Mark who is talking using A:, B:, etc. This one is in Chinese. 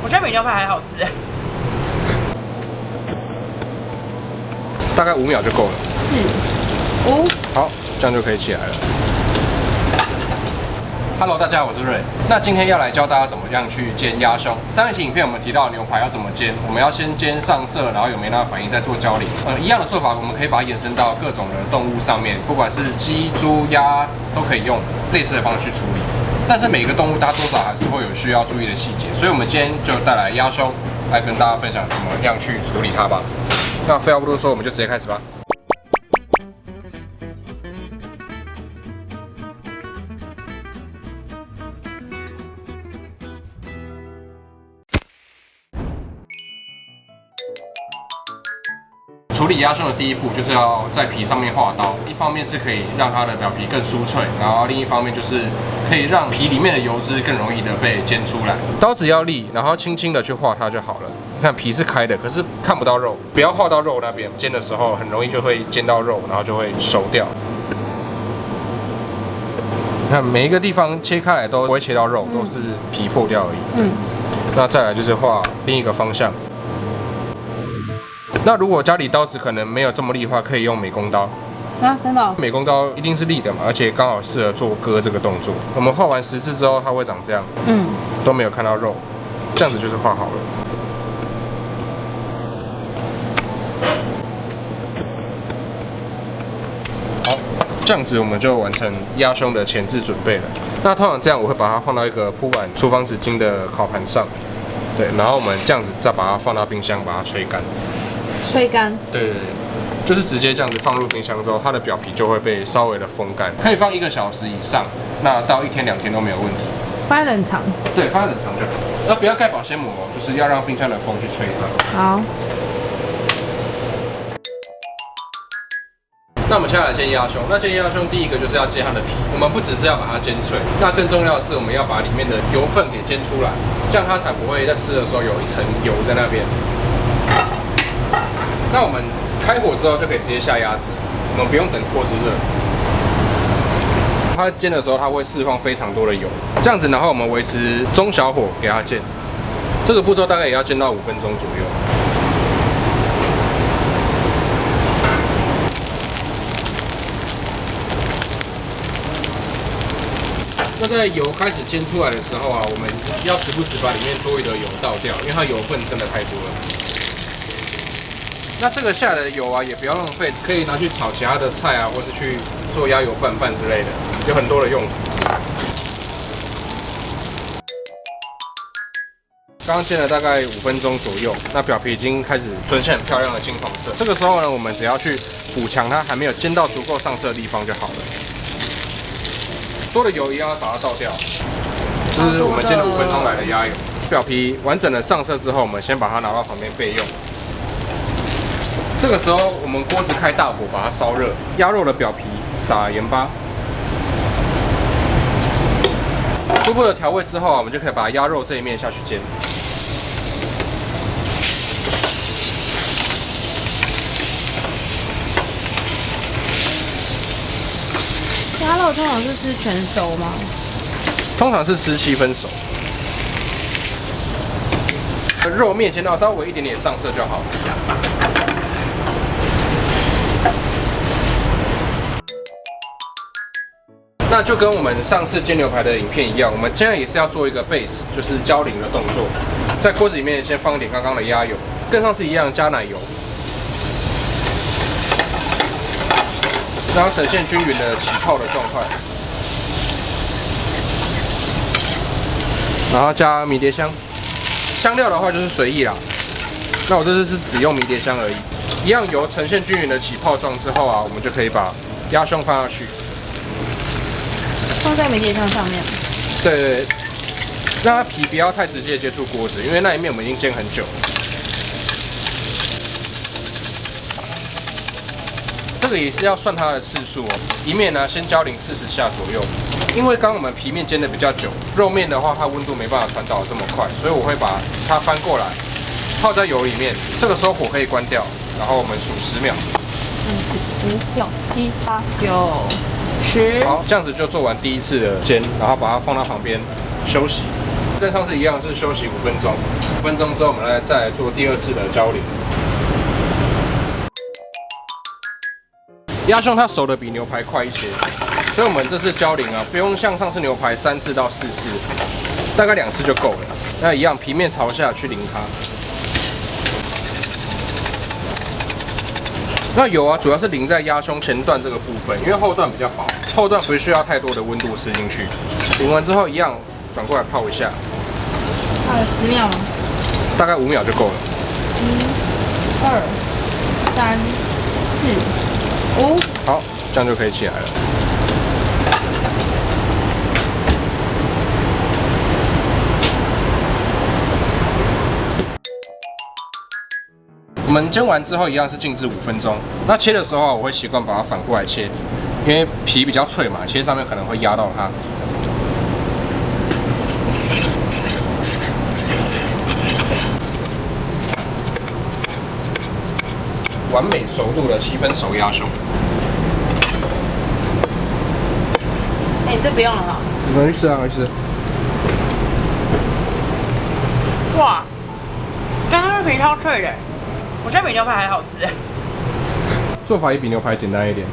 A: 我觉得美牛排还好吃。
B: 大概5秒就够了。
A: 4、5，
B: 好，这样就可以起来了。Hello， 大家好，我是瑞。那今天要来教大家怎么样去煎鸭胸。上一期影片我们提到牛排要怎么煎，我们要先煎上色，然后有梅纳反应再做焦淋。一样的做法，我们可以把它延伸到各种的动物上面，不管是鸡、猪、鸭都可以用类似的方式去处理。但是每个动物它多少还是会有需要注意的细节，所以我们今天就带来鸭胸来跟大家分享怎么样去处理它吧。那废话不多说，我们就直接开始吧。处理鸭胸的第一步就是要在皮上面画刀，一方面是可以让它的表皮更酥脆，然后另一方面就是可以让皮里面的油脂更容易的被煎出来。刀子要利，然后轻轻的去画它就好了。你看皮是开的，可是看不到肉，不要画到肉那边，煎的时候很容易就会煎到肉，然后就会熟掉。你看每一个地方切开来都不会切到肉，都是皮破掉而已。那再来就是画另一个方向。那如果家里刀子可能没有这么利的话，可以用美工刀。
A: 啊，真的、哦？
B: 美工刀一定是利的嘛，而且刚好适合做割这个动作。我们画完10次之后，它会长这样。都没有看到肉，这样子就是画好了。好，这样子我们就完成鸭胸的前置准备了。那通常这样，我会把它放到一个铺满厨房纸巾的烤盘上。对，然后我们这样子再把它放到冰箱，把它吹干。
A: 吹干。对，
B: 就是直接这样子放入冰箱之后，它的表皮就会被稍微的风干，可以放1个小时以上，那到1天2天都没有问题。
A: 放在冷藏。对，
B: 放在冷藏就好。那不要盖保鲜膜哦，就是要让冰箱的风去吹它。
A: 好。
B: 那我们现在来煎鸭胸。那煎鸭胸第一个就是要煎它的皮，我们不只是要把它煎脆，那更重要的是我们要把里面的油分给煎出来，这样它才不会在吃的时候有一层油在那边。那我们开火之后就可以直接下鸭子，我们不用等锅子热。它煎的时候它会释放非常多的油，这样子，然后我们维持中小火给它煎。这个步骤大概也要煎到5分钟左右。那在油开始煎出来的时候啊，我们要时不时把里面多余的油倒掉，因为它油分真的太多了。那这个下来的油啊，也不要浪费，可以拿去炒其他的菜啊，或是去做鸭油拌饭之类的，有很多的用途。刚刚煎了大概5分钟左右，那表皮已经开始呈现很漂亮的金黄色。这个时候呢，我们只要去补强它还没有煎到足够上色的地方就好了。多的油一样要把它倒掉。这是我们煎了5分钟来的鸭油，表皮完整的上色之后，我们先把它拿到旁边备用。这个时候，我们锅子开大火，把它烧热。鸭肉的表皮撒盐巴。初步的调味之后啊，我们就可以把鸭肉这一面下去煎。
A: 鸭肉通常是吃全熟吗？
B: 通常是吃7分熟。肉面煎到稍微一点点上色就好了。那就跟我们上次煎牛排的影片一样，我们现在也是要做一个 base， 就是焦淋的动作。在锅子里面先放一点刚刚的鸭油，跟上次一样加奶油，让它呈现均匀的起泡的状态。然后加迷迭香，香料的话就是随意啦。那我这次是只用迷迭香而已。一样油呈现均匀的起泡状之后啊，我们就可以把鸭胸放下去。
A: 放在迷迭香上面。
B: 对，让它皮不要太直接接触锅子，因为那一面我们已经煎很久了。这个也是要算它的次数哦，一面呢先焦淋40下左右。因为刚刚我们皮面煎的比较久，肉面的话它温度没办法传导这么快，所以我会把它翻过来，泡在油里面。这个时候火可以关掉，然后我们数10秒。
A: 5、6、7、8、9。10。
B: 好，这样子就做完第一次的煎，然后把它放到旁边休息。跟上次一样是休息5分钟，5分钟之后我们再来做第2次的浇淋。鸭胸它熟的比牛排快一些，所以我们这次浇淋啊，不用像上次牛排3次到4次，大概2次就够了。那一样皮面朝下去淋它。那油啊，主要是淋在鸭胸前段这个部分，因为后段比较薄，后段不需要太多的温度吃进去。淋完之后一样转过来泡一下，
A: 泡了10秒吗？
B: 大概5秒就够了。
A: 1、2、3、4、5。
B: 好，这样就可以起来了。我们煎完之后一样是静置5分钟。那切的时候我会习惯把它反过来切，因为皮比较脆嘛，切上面可能会压到它。完美熟度的7分熟鸭胸。
A: 哎，这不用了哈。
B: 你们去吃啊，去吃。
A: 哇，但它的皮超脆的，我觉得比牛排还好吃。
B: 做法也比牛排简单一点。